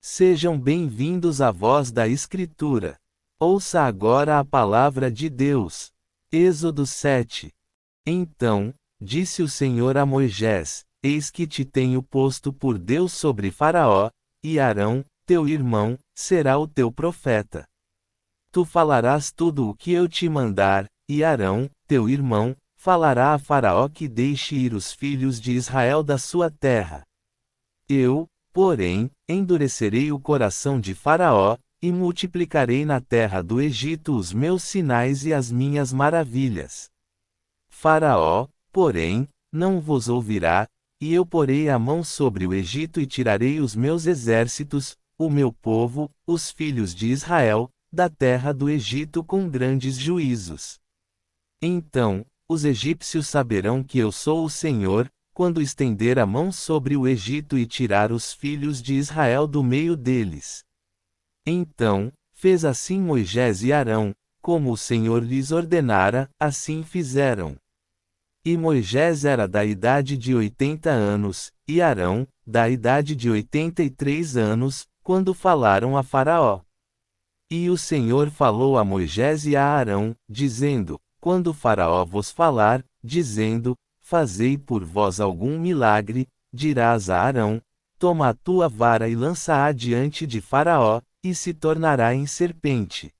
Sejam bem-vindos à voz da Escritura. Ouça agora a palavra de Deus. Êxodo 7. Então, disse o Senhor a Moisés: Eis que te tenho posto por Deus sobre Faraó, e Arão, teu irmão, será o teu profeta. Tu falarás tudo o que eu te mandar, e Arão, teu irmão, falará a Faraó que deixe ir os filhos de Israel da sua terra. Eu, porém, endurecerei o coração de Faraó, e multiplicarei na terra do Egito os meus sinais e as minhas maravilhas. Faraó, porém, não vos ouvirá, e eu porei a mão sobre o Egito e tirarei os meus exércitos, o meu povo, os filhos de Israel, da terra do Egito com grandes juízos. Então, os egípcios saberão que eu sou o Senhor, quando estender a mão sobre o Egito e tirar os filhos de Israel do meio deles. Então, fez assim Moisés e Arão, como o Senhor lhes ordenara, assim fizeram. E Moisés era da idade de 80 anos, e Arão, da idade de 83 anos, quando falaram a Faraó. E o Senhor falou a Moisés e a Arão, dizendo: Quando Faraó vos falar, dizendo: Fazei por vós algum milagre, dirás a Arão: Toma a tua vara e lança-a diante de Faraó, e se tornará em serpente.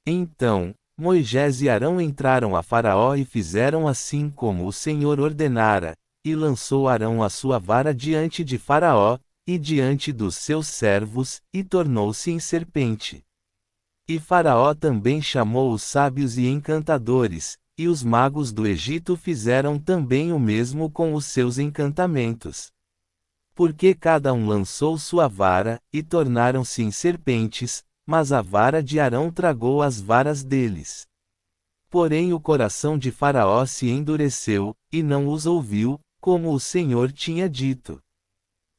Então, Moisés e Arão entraram a Faraó e fizeram assim como o Senhor ordenara, e lançou Arão a sua vara diante de Faraó, e diante dos seus servos, e tornou-se em serpente. E Faraó também chamou os sábios e encantadores, e os magos do Egito fizeram também o mesmo com os seus encantamentos. Porque cada um lançou sua vara, e tornaram-se em serpentes, mas a vara de Arão tragou as varas deles. Porém o coração de Faraó se endureceu, e não os ouviu, como o Senhor tinha dito.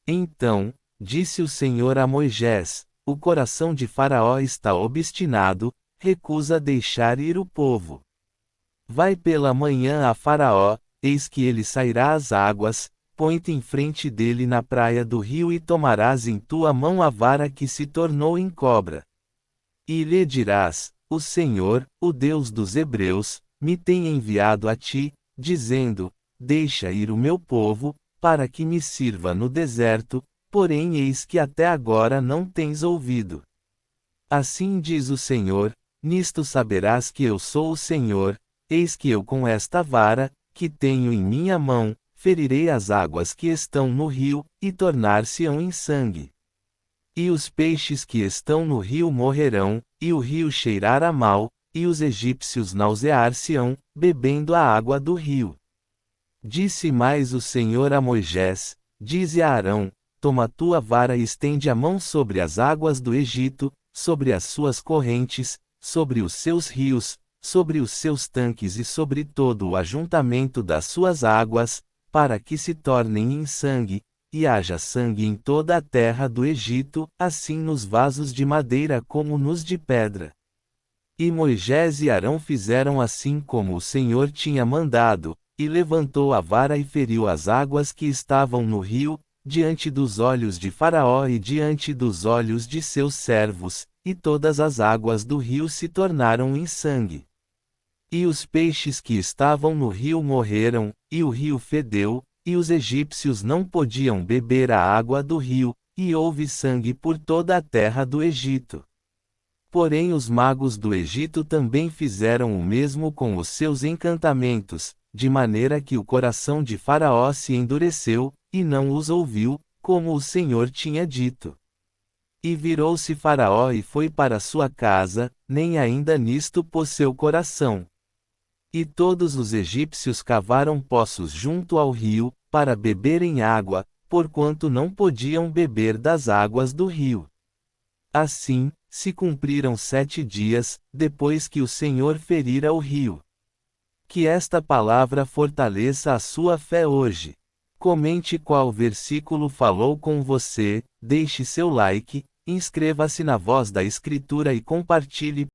Então, disse o Senhor a Moisés: O coração de Faraó está obstinado, recusa deixar ir o povo. Vai pela manhã a Faraó, eis que ele sairá às águas, põe-te em frente dele na praia do rio e tomarás em tua mão a vara que se tornou em cobra. E lhe dirás: O Senhor, o Deus dos Hebreus, me tem enviado a ti, dizendo: Deixa ir o meu povo, para que me sirva no deserto, porém eis que até agora não tens ouvido. Assim diz o Senhor: Nisto saberás que eu sou o Senhor, eis que eu com esta vara, que tenho em minha mão, ferirei as águas que estão no rio, e tornar-se-ão em sangue. E os peixes que estão no rio morrerão, e o rio cheirará mal, e os egípcios nausear-se-ão, bebendo a água do rio. Disse mais o Senhor a Moisés: Dize a Arão: Toma tua vara e estende a mão sobre as águas do Egito, sobre as suas correntes, sobre os seus rios, sobre os seus tanques e sobre todo o ajuntamento das suas águas, para que se tornem em sangue, e haja sangue em toda a terra do Egito, assim nos vasos de madeira como nos de pedra. E Moisés e Arão fizeram assim como o Senhor tinha mandado, e levantou a vara e feriu as águas que estavam no rio, diante dos olhos de Faraó e diante dos olhos de seus servos, e todas as águas do rio se tornaram em sangue. E os peixes que estavam no rio morreram, e o rio fedeu, e os egípcios não podiam beber a água do rio, e houve sangue por toda a terra do Egito. Porém os magos do Egito também fizeram o mesmo com os seus encantamentos, de maneira que o coração de Faraó se endureceu, e não os ouviu, como o Senhor tinha dito. E virou-se Faraó e foi para sua casa, nem ainda nisto pôs seu coração. E todos os egípcios cavaram poços junto ao rio, para beberem água, porquanto não podiam beber das águas do rio. Assim, se cumpriram 7 dias, depois que o Senhor ferira o rio. Que esta palavra fortaleça a sua fé hoje. Comente qual versículo falou com você, deixe seu like, inscreva-se na Voz da Escritura e compartilhe.